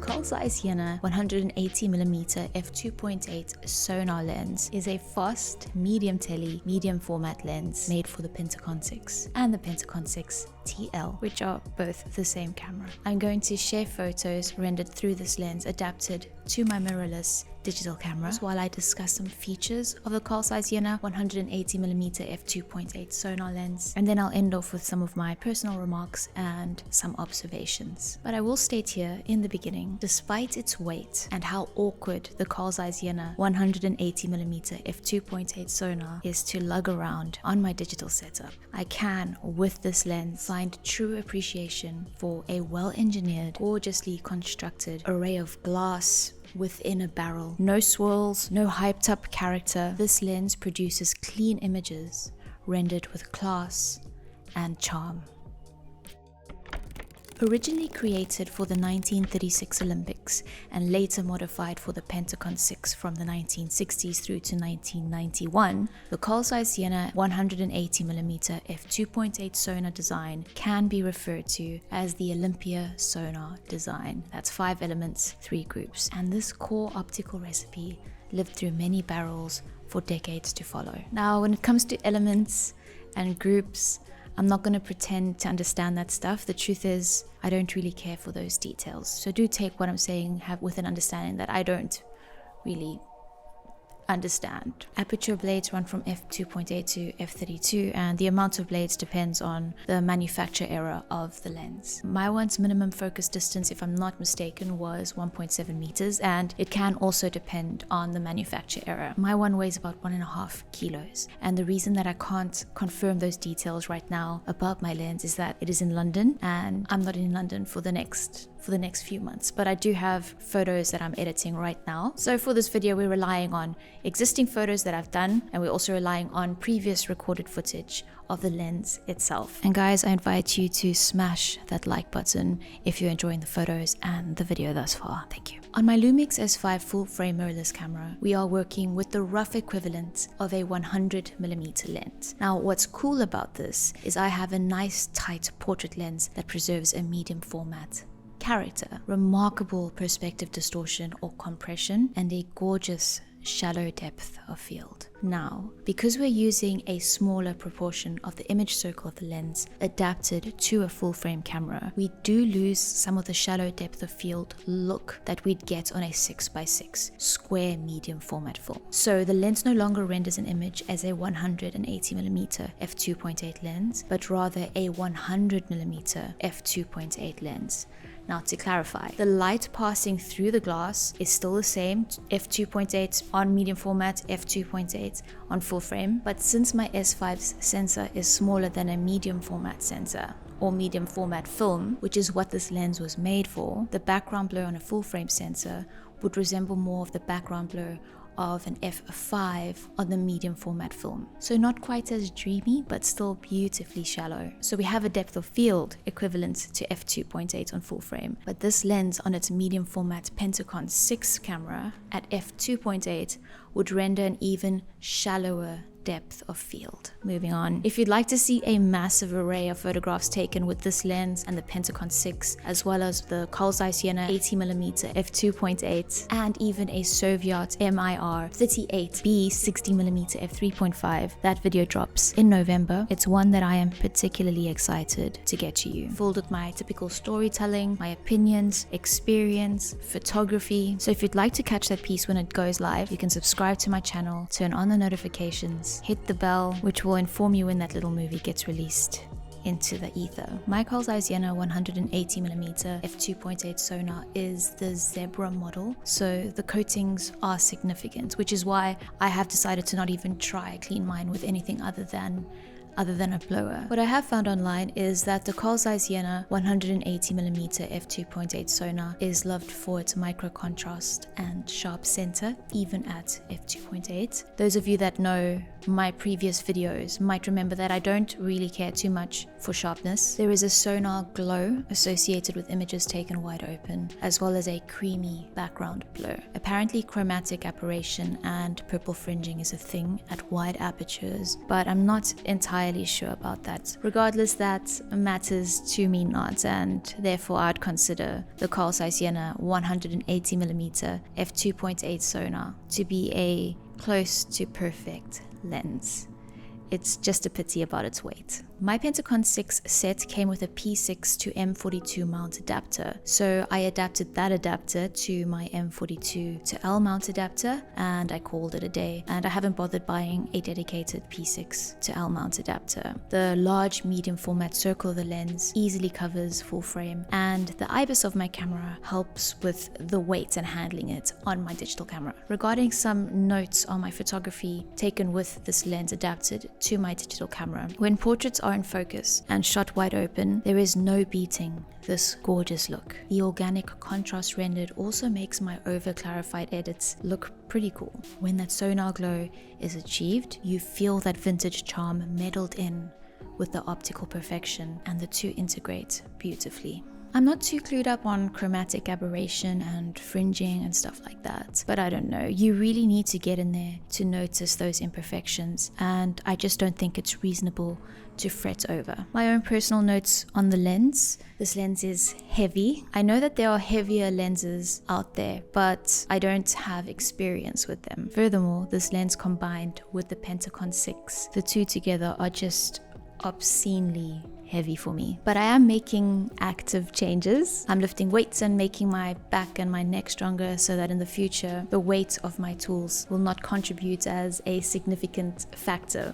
Carl Zeiss Jena 180mm F2.8 sonar lens is a fast, medium tele, medium format lens made for the Pentacon Six and the Pentacon Six TL, which are both the same camera. I'm going to share photos rendered through this lens adapted to my mirrorless digital camera while I discuss some features of the Carl Zeiss Jena 180mm F2.8 sonar lens, and then I'll end off with some of my personal remarks and some observations. But I will state here in the beginning, despite its weight and how awkward the Carl Zeiss Jena 180mm F2.8 sonar is to lug around on my digital setup, I can, with this lens, find true appreciation for a well-engineered, gorgeously constructed array of glass within a barrel. No swirls, no hyped up character. This lens produces clean images rendered with class and charm. Originally created for the 1936 Olympics and later modified for the Pentacon Six from the 1960s through to 1991, the Carl Zeiss Jena 180mm F2.8 sonar design can be referred to as the Olympia sonar design. That's 5 elements, 3 groups, and this core optical recipe lived through many barrels for decades to follow. Now, when it comes to elements and groups, I'm not going to pretend to understand that stuff. The truth is, I don't really care for those details. So do take what I'm saying with an understanding that I don't really understand. Aperture blades run from f2.8 to f32, and the amount of blades depends on the manufacture era of the lens. My one's minimum focus distance, if I'm not mistaken, was 1.7 meters, and it can also depend on the manufacture era. My one weighs about 1.5 kilos, and the reason that I can't confirm those details right now about my lens is that it is in London, and I'm not in London for the next few months, but I do have photos that I'm editing right now. So for this video, we're relying on existing photos that I've done, and we're also relying on previous recorded footage of the lens itself. And guys, I invite you to smash that like button if you're enjoying the photos and the video thus far. Thank you. On my Lumix S5 full frame mirrorless camera, we are working with the rough equivalent of a 100mm lens. Now, what's cool about this is I have a nice tight portrait lens that preserves a medium format character, remarkable perspective distortion or compression, and a gorgeous shallow depth of field. Now, because we're using a smaller proportion of the image circle of the lens adapted to a full frame camera, we do lose some of the shallow depth of field look that we'd get on a 6x6 square medium format film. So the lens no longer renders an image as a 180mm f2.8 lens, but rather a 100mm f2.8 lens. Now, to clarify, the light passing through the glass is still the same, f2.8 on medium format, f2.8 on full frame, but since my S5's sensor is smaller than a medium format sensor or medium format film, which is what this lens was made for, the background blur on a full frame sensor would resemble more of the background blur of an f5 on the medium format film. So not quite as dreamy, but still beautifully shallow. So we have a depth of field equivalent to f2.8 on full frame, but this lens on its medium format Pentacon 6 camera at f2.8 would render an even shallower depth of field. Moving on. If you'd like to see a massive array of photographs taken with this lens and the Pentacon 6, as well as the Carl Zeiss Jena 80mm f2.8 and even a Soviet MIR 38B 60mm f3.5, that video drops in November. It's one that I am particularly excited to get to you. Filled with my typical storytelling, my opinions, experience, photography. So if you'd like to catch that piece when it goes live, you can subscribe to my channel, turn on the notifications, hit the bell, which will inform you when that little movie gets released into the ether. My Carl Zeiss Jena 180mm f2.8 sonar is the Zebra model, so the coatings are significant, which is why I have decided to not even try clean mine with anything other than a blower. What I have found online is that the Carl Zeiss Jena 180mm f2.8 sonar is loved for its micro contrast and sharp center, even at f2.8. Those of you that know my previous videos might remember that I don't really care too much for sharpness. There is a sonar glow associated with images taken wide open, as well as a creamy background blur. Apparently chromatic aberration and purple fringing is a thing at wide apertures, but I'm not entirely sure about that. Regardless, that matters to me not, and therefore I'd consider the Carl Zeiss Jena 180mm F2.8 sonar to be a close to perfect lens. It's just a pity about its weight. My Pentacon 6 set came with a P6 to M42 mount adapter, so I adapted that adapter to my M42 to L mount adapter and I called it a day, and I haven't bothered buying a dedicated P6 to L mount adapter. The large medium format circle of the lens easily covers full frame, and the IBIS of my camera helps with the weight and handling it on my digital camera. Regarding some notes on my photography taken with this lens adapted to my digital camera, when portraits are in focus and shot wide open, there is no beating this gorgeous look. The organic contrast rendered also makes my over-clarified edits look pretty cool. When that sonar glow is achieved, you feel that vintage charm meddled in with the optical perfection, and the two integrate beautifully. I'm not too clued up on chromatic aberration and fringing and stuff like that, but I don't know. You really need to get in there to notice those imperfections, and I just don't think it's reasonable to fret over. My own personal notes on the lens. This lens is heavy. I know that there are heavier lenses out there, but I don't have experience with them. Furthermore, this lens combined with the Pentacon 6, the two together are just obscenely heavy for me. But I am making active changes. I'm lifting weights and making my back and my neck stronger so that in the future the weight of my tools will not contribute as a significant factor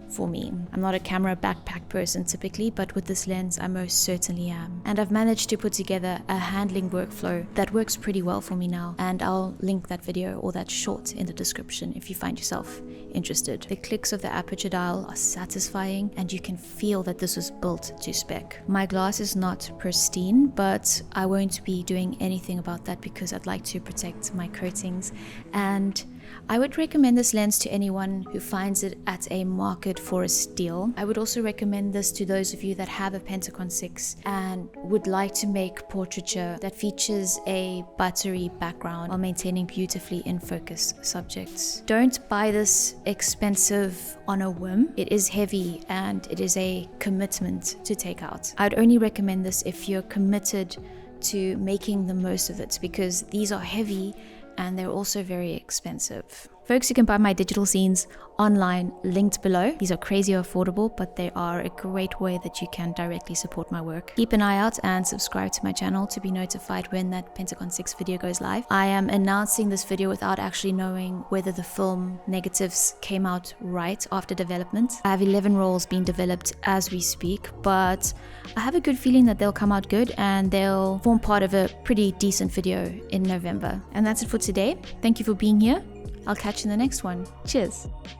for me. I'm not a camera backpack person typically, but with this lens I most certainly am. And I've managed to put together a handling workflow that works pretty well for me now, and I'll link that video or that short in the description if you find yourself interested. The clicks of the aperture dial are satisfying, and you can feel that this was built to spec. My glass is not pristine, but I won't be doing anything about that because I'd like to protect my coatings, and I would recommend this lens to anyone who finds it at a market for a steal. I would also recommend this to those of you that have a Pentacon 6 and would like to make portraiture that features a buttery background while maintaining beautifully in focus subjects. Don't buy this expensive on a whim. It is heavy and it is a commitment to take out. I'd only recommend this if you're committed to making the most of it, because these are heavy and they're also very expensive. Folks, you can buy my digital scenes online, linked below. These are crazy affordable, but they are a great way that you can directly support my work. Keep an eye out and subscribe to my channel to be notified when that Pentacon 6 video goes live. I am announcing this video without actually knowing whether the film negatives came out right after development. I have 11 rolls being developed as we speak, but I have a good feeling that they'll come out good and they'll form part of a pretty decent video in November. And that's it for today. Thank you for being here. I'll catch you in the next one. Cheers.